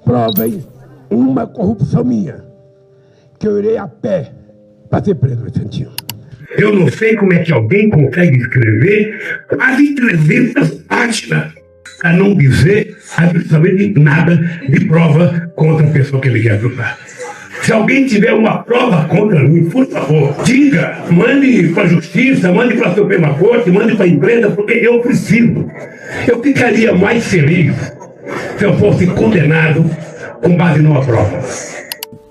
provem uma corrupção minha, que eu irei a pé para ser preso, Vicentinho. Eu não sei como é que alguém consegue escrever quase 300 páginas a não dizer absolutamente nada de prova contra a pessoa que ele quer acusar. Se alguém tiver uma prova contra mim, por favor, diga, mande para a justiça, mande para a Suprema Corte, mande para a imprensa, porque eu preciso. Eu ficaria mais feliz se eu fosse condenado com base numa prova.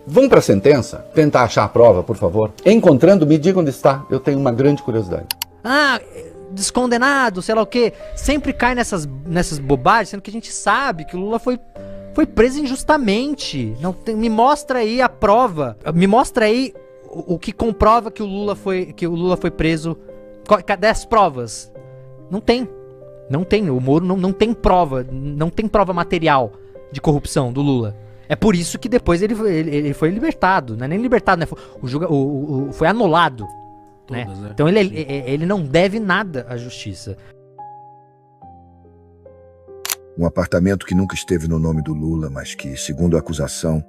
Vamos para a sentença? Tentar achar a prova, por favor. Encontrando, me diga onde está. Eu tenho uma grande curiosidade. Descondenado, sei lá o quê. Sempre cai nessas bobagens, sendo que a gente sabe que o Lula foi preso injustamente. Não tem, me mostra aí a prova. Me mostra aí o que comprova que o Lula foi preso. Cadê as provas? Não tem. Não tem. O Moro não tem prova. Não tem prova material de corrupção do Lula. É por isso que depois ele foi libertado. Não é nem libertado, né? Foi anulado. Né? Então ele não deve nada à justiça. Um apartamento que nunca esteve no nome do Lula, mas que, segundo a acusação,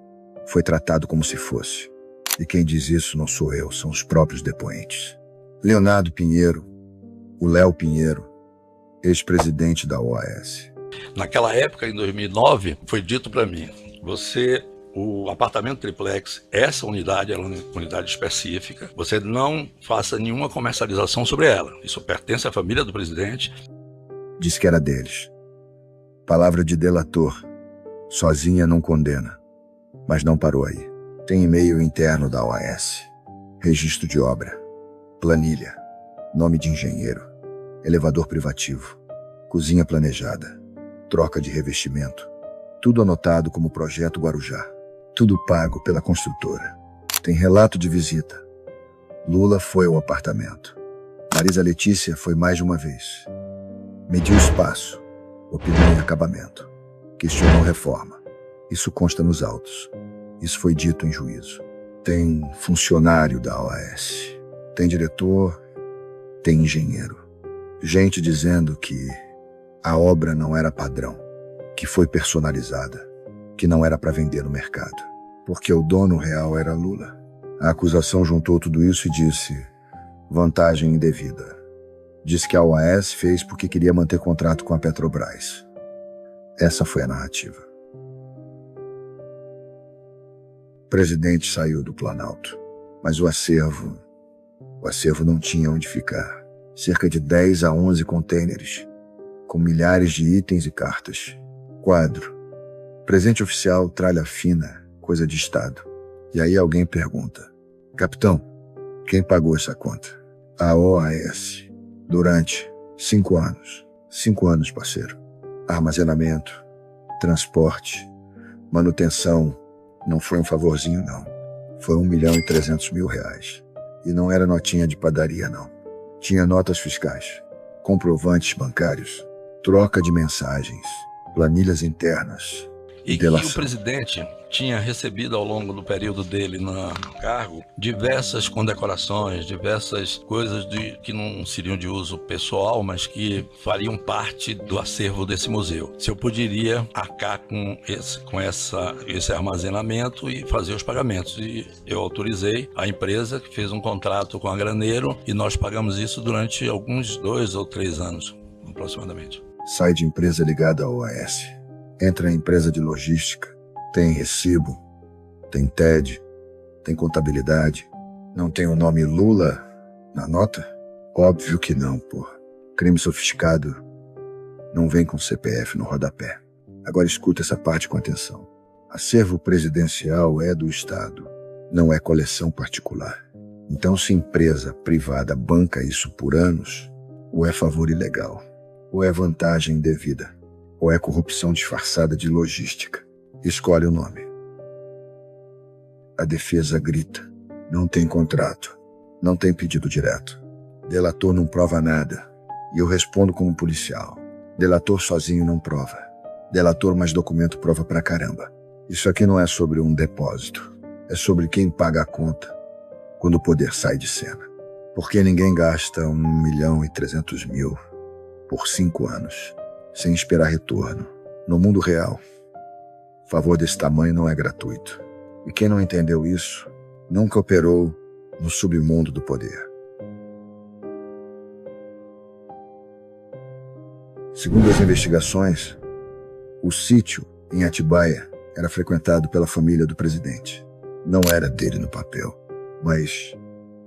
foi tratado como se fosse. E quem diz isso não sou eu, são os próprios depoentes. Leonardo Pinheiro, o Léo Pinheiro, ex-presidente da OAS. Naquela época, em 2009, foi dito para mim, o apartamento triplex, essa unidade é uma unidade específica, você não faça nenhuma comercialização sobre ela. Isso pertence à família do presidente. Diz que era deles. Palavra de delator. Sozinha não condena. Mas não parou aí. Tem e-mail interno da OAS. Registro de obra. Planilha. Nome de engenheiro. Elevador privativo. Cozinha planejada. Troca de revestimento. Tudo anotado como projeto Guarujá. Tudo pago pela construtora. Tem relato de visita. Lula foi ao apartamento. Marisa Letícia foi mais de uma vez. Mediu espaço. Opinou em acabamento. Questionou reforma. Isso consta nos autos. Isso foi dito em juízo. Tem funcionário da OAS. Tem diretor. Tem engenheiro. Gente dizendo que a obra não era padrão. Que foi personalizada. Que não era para vender no mercado. Porque o dono real era Lula. A acusação juntou tudo isso e disse: vantagem indevida. Disse que a OAS fez porque queria manter contrato com a Petrobras. Essa foi a narrativa. O presidente saiu do Planalto, mas o acervo não tinha onde ficar. Cerca de 10 a 11 contêineres, com milhares de itens e cartas. Quadro. Presente oficial, tralha fina, coisa de Estado. E aí alguém pergunta: capitão, quem pagou essa conta? A OAS. Durante 5 anos. 5 anos, parceiro. Armazenamento, transporte, manutenção. Não foi um favorzinho, não. Foi R$1.300.000. E não era notinha de padaria, não. Tinha notas fiscais, comprovantes bancários, troca de mensagens, planilhas internas. E que o presidente tinha recebido ao longo do período dele no cargo diversas condecorações, diversas coisas que não seriam de uso pessoal, mas que fariam parte do acervo desse museu. Se eu poderia arcar com esse armazenamento e fazer os pagamentos. E eu autorizei a empresa, que fez um contrato com a Graneiro, e nós pagamos isso durante alguns 2 ou 3 anos, aproximadamente. Sai de empresa ligada ao OAS. Entra em empresa de logística. Tem recibo, tem TED, tem contabilidade. Não tem o nome Lula na nota? Óbvio que não, porra. Crime sofisticado não vem com CPF no rodapé. Agora escuta essa parte com atenção. Acervo presidencial é do Estado, não é coleção particular. Então, se empresa privada banca isso por anos, ou é favor ilegal, ou é vantagem indevida, ou é corrupção disfarçada de logística. Escolhe o nome. A defesa grita. Não tem contrato. Não tem pedido direto. Delator não prova nada. E eu respondo como policial. Delator sozinho não prova. Delator mais documento prova pra caramba. Isso aqui não é sobre um depósito. É sobre quem paga a conta quando o poder sai de cena. Porque ninguém gasta R$1.300.000 por 5 anos sem esperar retorno. No mundo real, Favor desse tamanho não é gratuito. E quem não entendeu isso, nunca operou no submundo do poder. Segundo as investigações, o sítio em Atibaia era frequentado pela família do presidente. Não era dele no papel, mas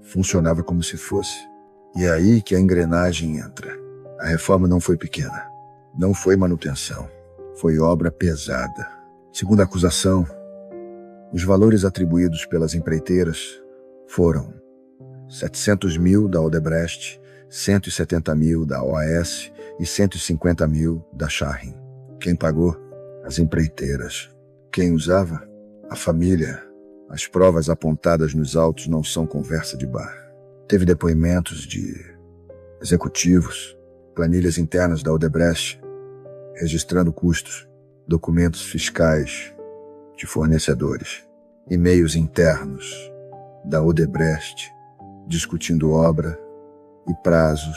funcionava como se fosse. E é aí que a engrenagem entra. A reforma não foi pequena. Não foi manutenção. Foi obra pesada. Segundo a acusação, os valores atribuídos pelas empreiteiras foram 700 mil da Odebrecht, 170 mil da OAS e 150 mil da Charrin. Quem pagou? As empreiteiras. Quem usava? A família. As provas apontadas nos autos não são conversa de bar. Teve depoimentos de executivos, planilhas internas da Odebrecht, registrando custos, documentos fiscais de fornecedores, e-mails internos da Odebrecht, discutindo obra e prazos,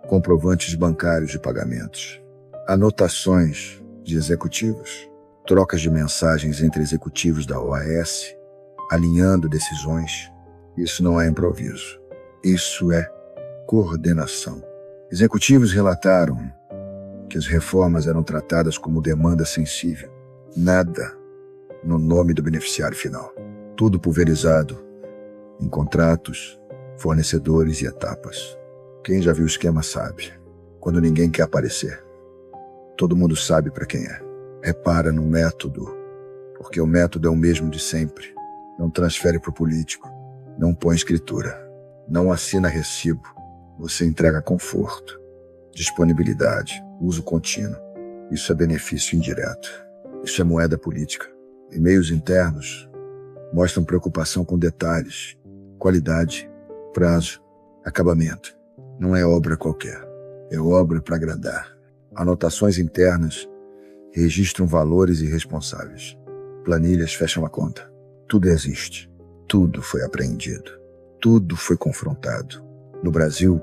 comprovantes bancários de pagamentos, anotações de executivos, trocas de mensagens entre executivos da OAS, alinhando decisões. Isso não é improviso. Isso é coordenação. Executivos relataram que as reformas eram tratadas como demanda sensível. Nada no nome do beneficiário final. Tudo pulverizado em contratos, fornecedores e etapas. Quem já viu o esquema sabe. Quando ninguém quer aparecer, todo mundo sabe para quem é. Repara no método, porque o método é o mesmo de sempre. Não transfere para o político, não põe escritura, não assina recibo. Você entrega conforto, disponibilidade, uso contínuo. Isso é benefício indireto. Isso é moeda política. E-mails internos mostram preocupação com detalhes, qualidade, prazo, acabamento. Não é obra qualquer. É obra para agradar. Anotações internas registram valores e responsáveis. Planilhas fecham a conta. Tudo existe. Tudo foi apreendido. Tudo foi confrontado. No Brasil,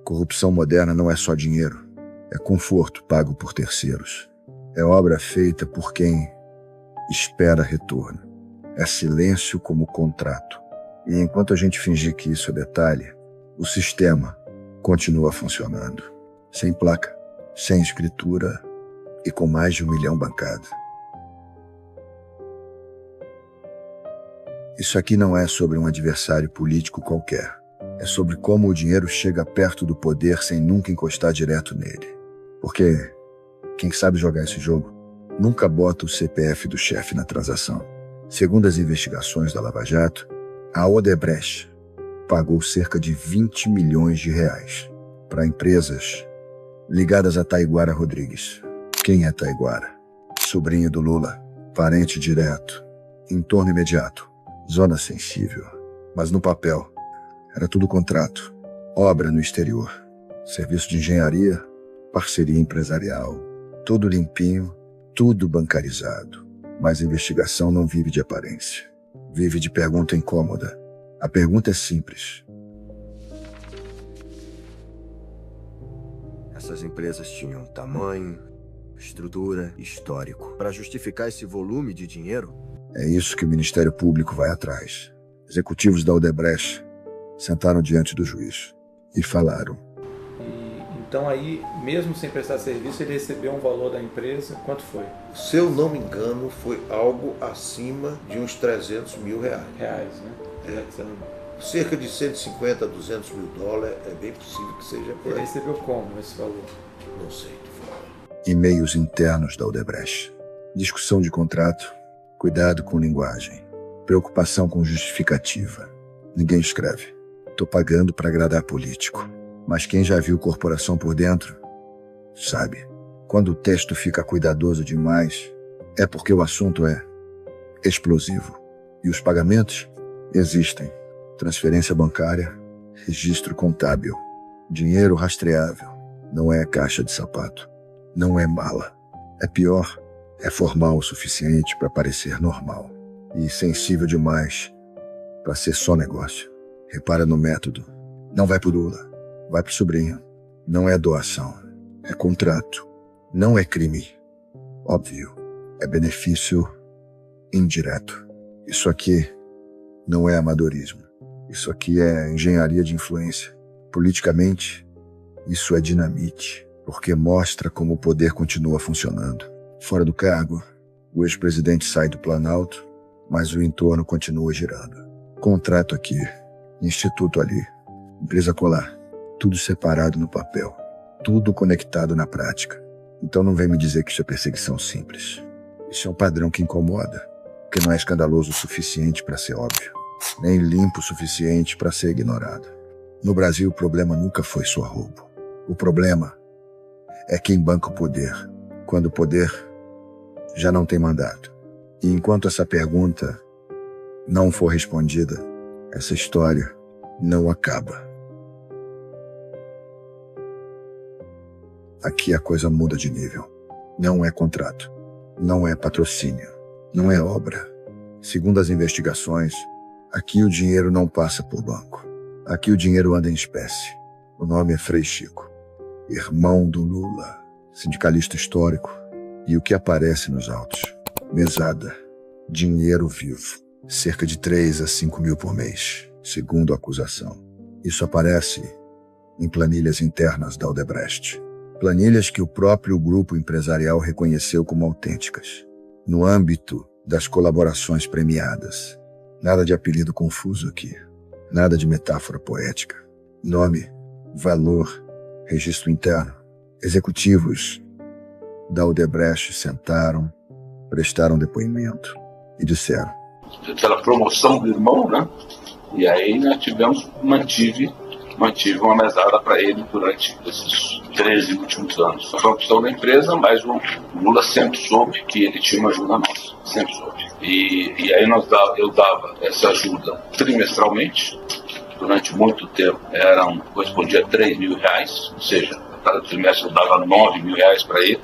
corrupção moderna não é só dinheiro. É conforto pago por terceiros. É obra feita por quem espera retorno. É silêncio como contrato. E enquanto a gente fingir que isso é detalhe, o sistema continua funcionando. Sem placa, sem escritura e com mais de 1 milhão bancado. Isso aqui não é sobre um adversário político qualquer. É sobre como o dinheiro chega perto do poder sem nunca encostar direto nele. Porque quem sabe jogar esse jogo nunca bota o CPF do chefe na transação. Segundo as investigações da Lava Jato, a Odebrecht pagou cerca de 20 milhões de reais para empresas ligadas a Taiguara Rodrigues. Quem é Taiguara? Sobrinho do Lula, parente direto, entorno imediato, zona sensível. Mas no papel, era tudo contrato, obra no exterior, serviço de engenharia, parceria empresarial, tudo limpinho, tudo bancarizado. Mas a investigação não vive de aparência, vive de pergunta incômoda. A pergunta é simples. Essas empresas tinham tamanho, estrutura, histórico. Para justificar esse volume de dinheiro? É isso que o Ministério Público vai atrás. Executivos da Odebrecht sentaram diante do juiz e falaram. Então aí, mesmo sem prestar serviço, ele recebeu um valor da empresa. Quanto foi? Se eu não me engano, foi algo acima de uns 300 mil reais. Reais, né? Cerca de 150 a 200 mil dólares, é bem possível que seja por Ele aí. recebeu como esse valor? Não sei te falar. E-mails internos da Odebrecht. Discussão de contrato. Cuidado com linguagem. Preocupação com justificativa. Ninguém escreve. Tô pagando para agradar político. Mas quem já viu corporação por dentro, sabe. Quando o texto fica cuidadoso demais, é porque o assunto é explosivo. E os pagamentos existem. Transferência bancária, registro contábil, dinheiro rastreável. Não é caixa de sapato. Não é mala. É pior, é formal o suficiente para parecer normal. E sensível demais para ser só negócio. Repara no método. Não vai pro Lula. Vai pro sobrinho. Não é doação. É contrato. Não é crime. Óbvio. É benefício indireto. Isso aqui não é amadorismo. Isso aqui é engenharia de influência. Politicamente, isso é dinamite, porque mostra como o poder continua funcionando. Fora do cargo, o ex-presidente sai do Planalto, mas o entorno continua girando. Contrato aqui, instituto ali, empresa colar, tudo separado no papel, tudo conectado na prática. Então não vem me dizer que isso é perseguição simples. Isso é um padrão que incomoda, que não é escandaloso o suficiente para ser óbvio, nem limpo o suficiente para ser ignorado. No Brasil, o problema nunca foi só roubo. O problema é quem banca o poder, quando o poder já não tem mandato. E enquanto essa pergunta não for respondida, essa história não acaba. Aqui a coisa muda de nível. Não é contrato, não é patrocínio, não é obra. Segundo as investigações, aqui o dinheiro não passa por banco. Aqui o dinheiro anda em espécie. O nome é Frei Chico, irmão do Lula, sindicalista histórico. E o que aparece nos autos? Mesada, dinheiro vivo, cerca de 3 a 5 mil por mês, segundo a acusação. Isso aparece em planilhas internas da Odebrecht. Planilhas que o próprio grupo empresarial reconheceu como autênticas. No âmbito das colaborações premiadas. Nada de apelido confuso aqui. Nada de metáfora poética. Nome, valor, registro interno. Executivos da Odebrecht sentaram, prestaram depoimento e disseram: pela promoção do irmão, né? E aí nós mantive uma mesada para ele durante esses 13 últimos anos. Foi uma opção da empresa, mas o Lula sempre soube que ele tinha uma ajuda nossa, sempre soube. E aí eu dava essa ajuda trimestralmente, durante muito tempo correspondia a 3 mil reais, ou seja, cada trimestre eu dava 9 mil reais para ele.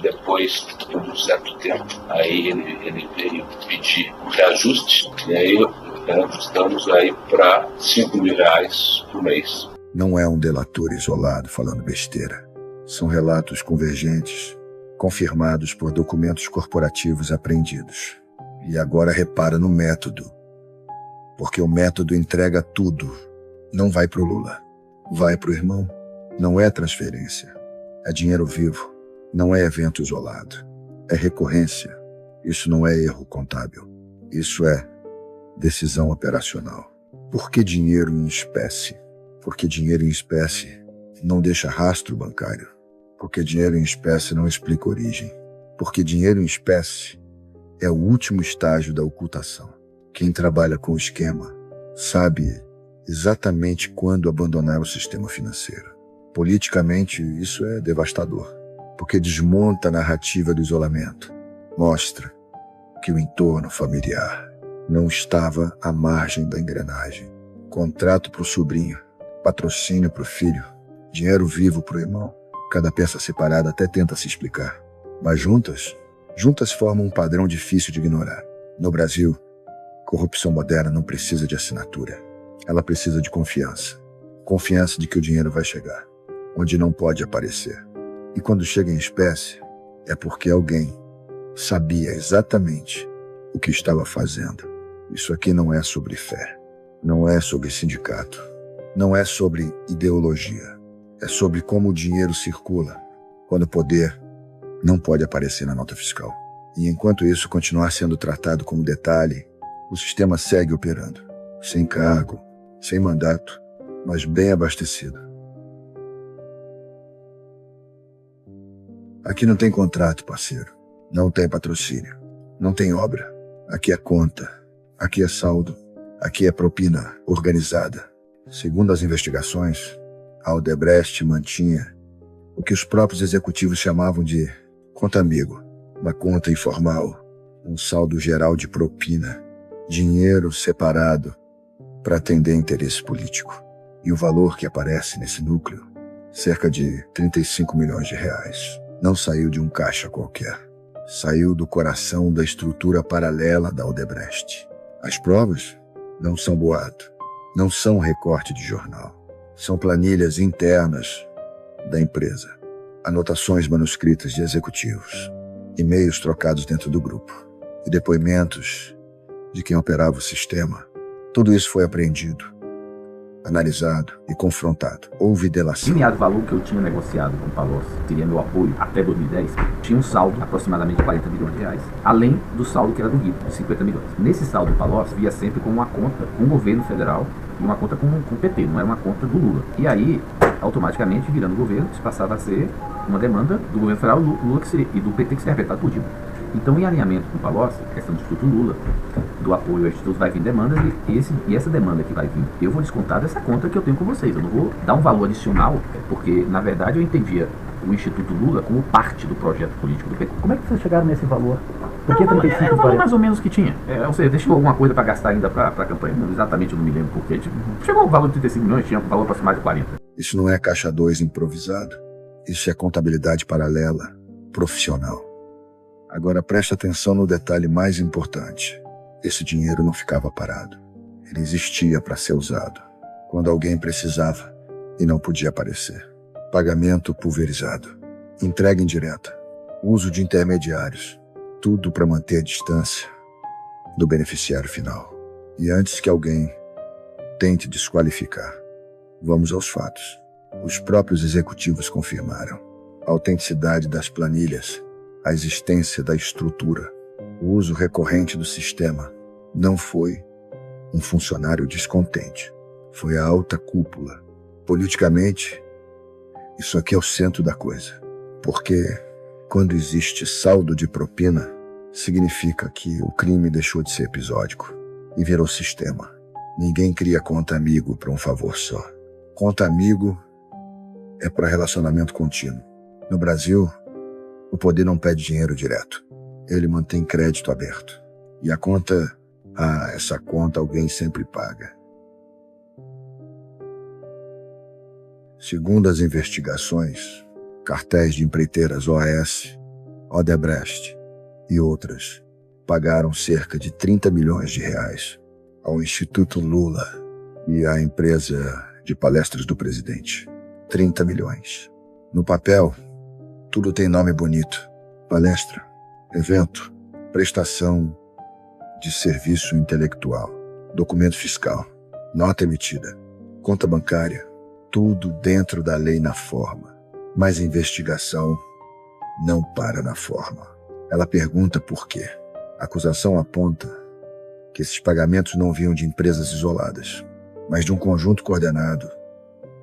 Depois de um certo tempo, aí ele veio pedir um reajuste, e aí ajustamos aí para 5 mil reais por mês. Não é um delator isolado falando besteira. São relatos convergentes, confirmados por documentos corporativos apreendidos. E agora repara no método. Porque o método entrega tudo. Não vai pro Lula. Vai pro irmão. Não é transferência. É dinheiro vivo. Não é evento isolado. É recorrência. Isso não é erro contábil. Isso é decisão operacional. Por que dinheiro em espécie? Porque dinheiro em espécie não deixa rastro bancário. Porque dinheiro em espécie não explica origem. Porque dinheiro em espécie é o último estágio da ocultação. Quem trabalha com o esquema sabe exatamente quando abandonar o sistema financeiro. Politicamente, isso é devastador, porque desmonta a narrativa do isolamento. Mostra que o entorno familiar não estava à margem da engrenagem. Contrato para o sobrinho, patrocínio para o filho, dinheiro vivo para o irmão. Cada peça separada até tenta se explicar. Mas juntas formam um padrão difícil de ignorar. No Brasil, corrupção moderna não precisa de assinatura. Ela precisa de confiança. Confiança de que o dinheiro vai chegar, onde não pode aparecer. E quando chega em espécie, é porque alguém sabia exatamente o que estava fazendo. Isso aqui não é sobre fé. Não é sobre sindicato. Não é sobre ideologia. É sobre como o dinheiro circula, quando o poder não pode aparecer na nota fiscal. E enquanto isso continuar sendo tratado como detalhe, o sistema segue operando, sem cargo, sem mandato, mas bem abastecido. Aqui não tem contrato, parceiro. Não tem patrocínio. Não tem obra. Aqui é conta. Aqui é saldo. Aqui é propina organizada. Segundo as investigações, a Odebrecht mantinha o que os próprios executivos chamavam de conta amigo, uma conta informal, um saldo geral de propina, dinheiro separado para atender interesse político. E o valor que aparece nesse núcleo, cerca de 35 milhões de reais, não saiu de um caixa qualquer. Saiu do coração da estrutura paralela da Odebrecht. As provas não são boato, não são recorte de jornal. São planilhas internas da empresa, anotações manuscritas de executivos. e-mails trocados dentro do grupo e depoimentos de quem operava o sistema. Tudo isso foi apreendido, analisado e confrontado. Houve delação. Limiado valor que eu tinha negociado com o Palocci, seria meu apoio até 2010, tinha um saldo de aproximadamente 40 milhões de reais, além do saldo que era do Guido, de 50 milhões. Nesse saldo do Palocci via sempre como uma conta com o governo federal e uma conta com o PT, não era uma conta do Lula. E aí, automaticamente, virando governo, isso passava a ser uma demanda do governo federal Lula e do PT que seria afetado por Dilma. Então, em alinhamento com o Palocci, a questão do Instituto Lula, do apoio ao Instituto, vai vir demandas e essa demanda que vai vir, eu vou descontar dessa conta que eu tenho com vocês. Eu não vou dar um valor adicional, porque, na verdade, eu entendia o Instituto Lula como parte do projeto político do PT. Como é que vocês chegaram nesse valor? Por que 35 era o valor mais ou menos que tinha. Ou seja, deixou alguma coisa para gastar ainda para a campanha. Exatamente, eu não me lembro por quê. Chegou o valor de 35 milhões, tinha um valor aproximado de 40. Isso não é caixa 2 improvisado. Isso é contabilidade paralela, profissional. Agora preste atenção no detalhe mais importante. Esse dinheiro não ficava parado. Ele existia para ser usado quando alguém precisava e não podia aparecer. Pagamento pulverizado, entrega indireta, uso de intermediários, tudo para manter a distância do beneficiário final. E antes que alguém tente desqualificar, vamos aos fatos. Os próprios executivos confirmaram a autenticidade das planilhas, a existência da estrutura, o uso recorrente do sistema. Não foi um funcionário descontente, foi a alta cúpula. Politicamente, isso aqui é o centro da coisa, porque quando existe saldo de propina, significa que o crime deixou de ser episódico e virou sistema. Ninguém cria conta amigo para um favor só. Conta amigo é para relacionamento contínuo. No Brasil, o poder não pede dinheiro direto. Ele mantém crédito aberto. E a conta, essa conta alguém sempre paga. Segundo as investigações, cartéis de empreiteiras OAS, Odebrecht e outras pagaram cerca de 30 milhões de reais ao Instituto Lula e à empresa de palestras do presidente. 30 milhões. No papel, tudo tem nome bonito. Palestra, evento, prestação de serviço intelectual, documento fiscal, nota emitida, conta bancária, tudo dentro da lei na forma. Mas a investigação não para na forma. Ela pergunta por quê. A acusação aponta que esses pagamentos não vinham de empresas isoladas, mas de um conjunto coordenado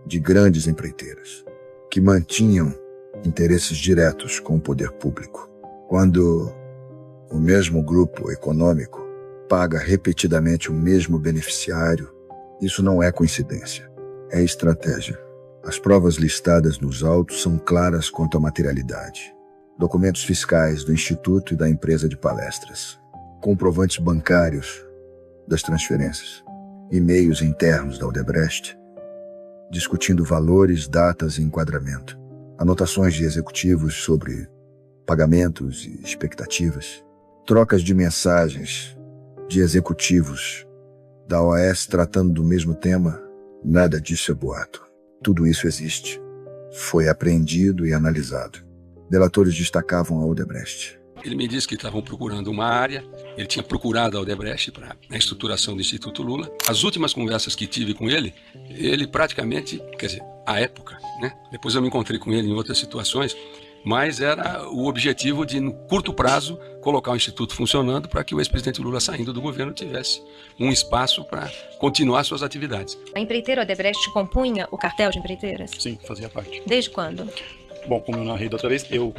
de grandes empreiteiras, que mantinham interesses diretos com o poder público. Quando o mesmo grupo econômico paga repetidamente o mesmo beneficiário, isso não é coincidência, é estratégia. As provas listadas nos autos são claras quanto à materialidade. Documentos fiscais do Instituto e da empresa de palestras, comprovantes bancários das transferências, e-mails internos da Odebrecht, discutindo valores, datas e enquadramento, anotações de executivos sobre pagamentos e expectativas, trocas de mensagens de executivos da OAS tratando do mesmo tema. Nada disso é boato. Tudo isso existe. Foi apreendido e analisado. Delatores destacavam a Odebrecht. Ele me disse que estavam procurando uma área, ele tinha procurado a Odebrecht para a estruturação do Instituto Lula. As últimas conversas que tive com ele praticamente, quer dizer, à época, né? Depois eu me encontrei com ele em outras situações, mas era o objetivo de, no curto prazo, colocar o Instituto funcionando para que o ex-presidente Lula, saindo do governo, tivesse um espaço para continuar suas atividades. A empreiteira Odebrecht compunha o cartel de empreiteiras? Sim, fazia parte. Desde quando? Bom, como eu narrei da outra vez, eu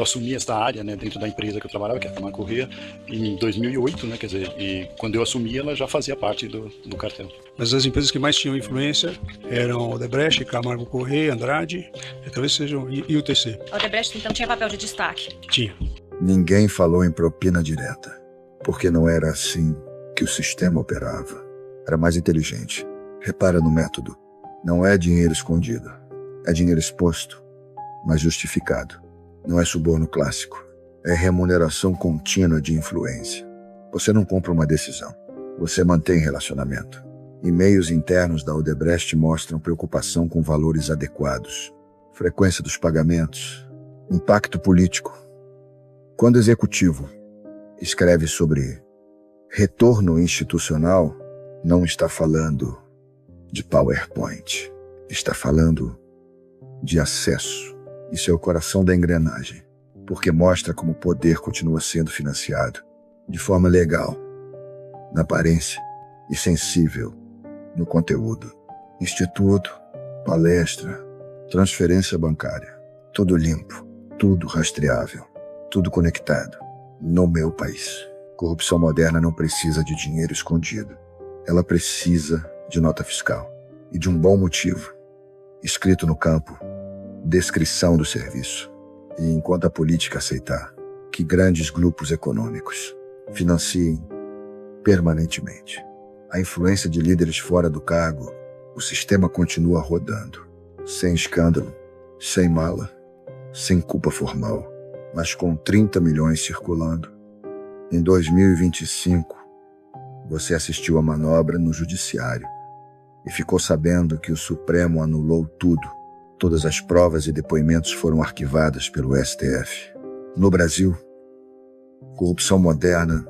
assumi esta área, né, dentro da empresa que eu trabalhava, que é a Camargo Corrêa, em 2008, né, quer dizer, e quando eu assumi ela já fazia parte do cartel. Mas as empresas que mais tinham influência eram Odebrecht, Camargo Corrêa, Andrade, talvez sejam, e o TC. A Odebrecht então tinha papel de destaque? Tinha. Ninguém falou em propina direta, porque não era assim que o sistema operava. Era mais inteligente. Repara no método. Não é dinheiro escondido, é dinheiro exposto, mas justificado. Não é suborno clássico. É remuneração contínua de influência. Você não compra uma decisão. Você mantém relacionamento. E-mails internos da Odebrecht mostram preocupação com valores adequados, frequência dos pagamentos, impacto político. Quando o executivo escreve sobre retorno institucional, não está falando de PowerPoint. Está falando de acesso. Isso é o coração da engrenagem, porque mostra como o poder continua sendo financiado de forma legal, na aparência, e sensível no conteúdo. Instituto, palestra, transferência bancária. Tudo limpo, tudo rastreável, tudo conectado. No meu país. Corrupção moderna não precisa de dinheiro escondido. Ela precisa de nota fiscal. E de um bom motivo. Escrito no campo, descrição do serviço. E enquanto a política aceitar que grandes grupos econômicos financiem permanentemente a influência de líderes fora do cargo, o sistema continua rodando. Sem escândalo, sem mala, sem culpa formal, mas com 30 milhões circulando. Em 2025, você assistiu à manobra no judiciário e ficou sabendo que o Supremo anulou tudo. Todas as provas e depoimentos foram arquivadas pelo STF. No Brasil, corrupção moderna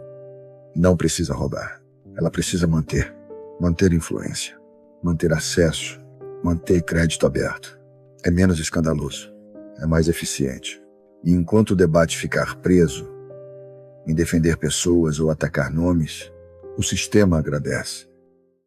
não precisa roubar. Ela precisa manter influência, manter acesso, manter crédito aberto. É menos escandaloso, é mais eficiente. E enquanto o debate ficar preso em defender pessoas ou atacar nomes, o sistema agradece.